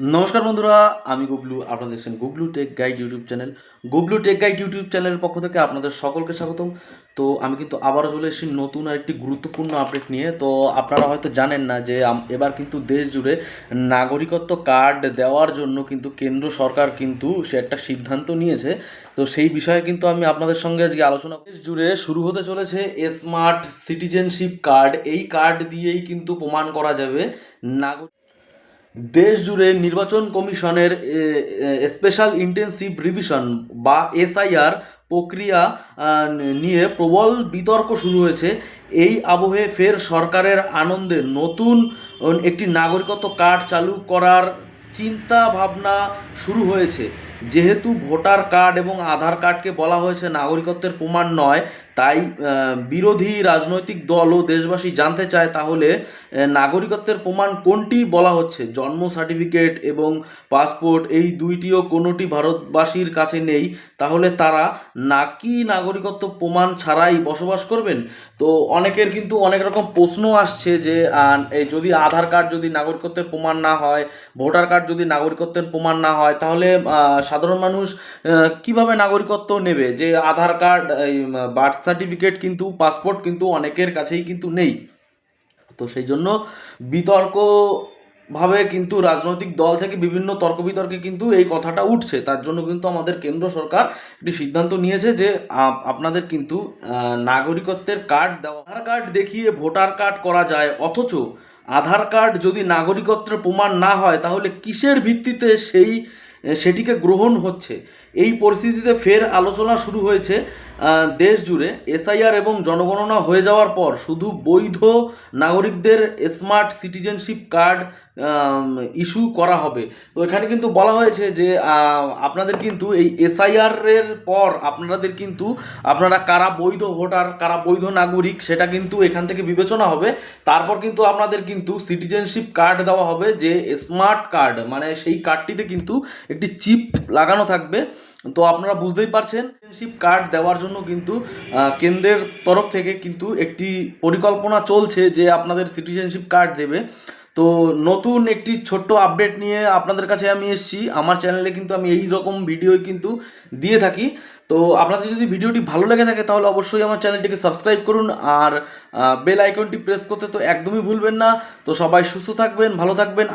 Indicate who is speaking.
Speaker 1: নমস্কার বন্ধুরা, আমি গুবলু। আপনারা দেখছেন Gublu tech guide YouTube channel. Gublu tech guide YouTube চ্যানেলের পক্ষ থেকে আপনাদের সকলকে স্বাগতম। তো আমি কিন্তু আবারও চলে এসেছি নতুন আর একটি গুরুত্বপূর্ণ আপডেট নিয়ে। তো আপনারা হয়তো জানেন না যে এবার কিন্তু দেশ জুড়ে নাগরিকত্ব কার্ড দেওয়ার জন্য কিন্তু কেন্দ্র সরকার কিন্তু সে একটা সিদ্ধান্ত নিয়েছে। তো সেই বিষয়ে কিন্তু আমি আপনাদের সঙ্গে আজকে আলোচনা। দেশ জুড়ে শুরু হতে চলেছে স্মার্ট সিটিজেনশিপ কার্ড। এই কার্ড দিয়েই কিন্তু প্রমাণ করা যাবে নাগরিক। দেশ জুড়ে নির্বাচন কমিশনের স্পেশাল ইন্টেন্সিভ রিভিশন বা এসআইআর প্রক্রিয়া নিয়ে প্রবল বিতর্ক শুরু হয়েছে। এই আবহে ফের সরকারের আনন্দে নতুন একটি নাগরিকত্ব কার্ড চালু করার চিন্তা ভাবনা শুরু হয়েছে। যেহেতু ভোটার কার্ড এবং আধার কার্ডকে বলা হয়েছে নাগরিকত্বের প্রমাণ নয়, তাই বিরোধী রাজনৈতিক দল ও দেশবাসী জানতে চায় তাহলে নাগরিকত্বের প্রমাণ কোনটি বলা হচ্ছে। জন্ম সার্টিফিকেট এবং পাসপোর্ট এই দুইটিও কোনোটি ভারতবাসীর কাছে নেই, তাহলে তারা নাকি নাগরিকত্ব প্রমাণ ছাড়াই বসবাস করবেন। তো অনেকের কিন্তু অনেক রকম প্রশ্ন আসছে যে এই যদি আধার কার্ড যদি নাগরিকত্বের প্রমাণ না হয়, ভোটার কার্ড যদি নাগরিকত্বের প্রমাণ না হয়, তাহলে সাধারণ মানুষ কিভাবে নাগরিকত্ব নেবে? যে আধার কার্ড, বার্থ সার্টিফিকেট কিন্তু, পাসপোর্ট কিন্তু অনেকের কাছেই কিন্তু নেই। তো সেই জন্য বিতর্ক ভাবে কিন্তু রাজনৈতিক দল থেকে বিভিন্ন তর্ক বিতর্কে কিন্তু এই কথাটা উঠছে। তার জন্য কিন্তু আমাদের কেন্দ্র সরকার একটি সিদ্ধান্ত নিয়েছে যে আপনাদের কিন্তু নাগরিকত্বের কার্ড দেওয়া। আধার কার্ড দেখিয়ে ভোটার কার্ড করা যায়, অথচ আধার কার্ড যদি নাগরিকত্বের প্রমাণ না হয়, তাহলে কিসের ভিত্তিতে সেটিকে গ্রহণ হচ্ছে? এই পরিস্থিতিতে ফের আলোচনা শুরু হয়েছে দেশ জুড়ে। এসআইআর এবং জনগণনা হয়ে যাওয়ার পর শুধু বৈধ নাগরিকদের স্মার্ট সিটিজেনশিপ কার্ড ইস্যু করা হবে। তো এখানে কিন্তু বলা হয়েছে যে আপনাদের কিন্তু এই এসআইআরের পর আপনারা কারা বৈধ ভোটার, কারা বৈধ নাগরিক, সেটা কিন্তু এখান থেকে বিবেচনা হবে। তারপর কিন্তু আপনাদের কিন্তু সিটিজেনশিপ কার্ড দেওয়া হবে, যে স্মার্ট কার্ড, মানে সেই কার্ডটিতে কিন্তু একটি চিপ লাগানো থাকবে। তো আপনারা বুঝতেই পারছেন, সিটিজেনশিপ কার্ড দেওয়ার জন্য কিন্তু কেন্দ্রের তরফ থেকে কিন্তু একটি পরিকল্পনা চলছে যে আপনাদের সিটিজেনশিপ কার্ড দেবে। তো নতুন একটি ছোট্ট আপডেট নিয়ে আপনাদের কাছে আমি এসেছি। আমার চ্যানেলে কিন্তু আমি এই রকম ভিডিও কিন্তু দিয়ে থাকি। তো আপনাদের যদি ভিডিওটি ভালো লেগে থাকে তাহলে অবশ্যই আমার চ্যানেলটিকে সাবস্ক্রাইব করুন, আর বেল আইকনটি প্রেস করতে তো একদমই ভুলবেন না। তো সবাই সুস্থ থাকবেন, ভালো থাকবেন।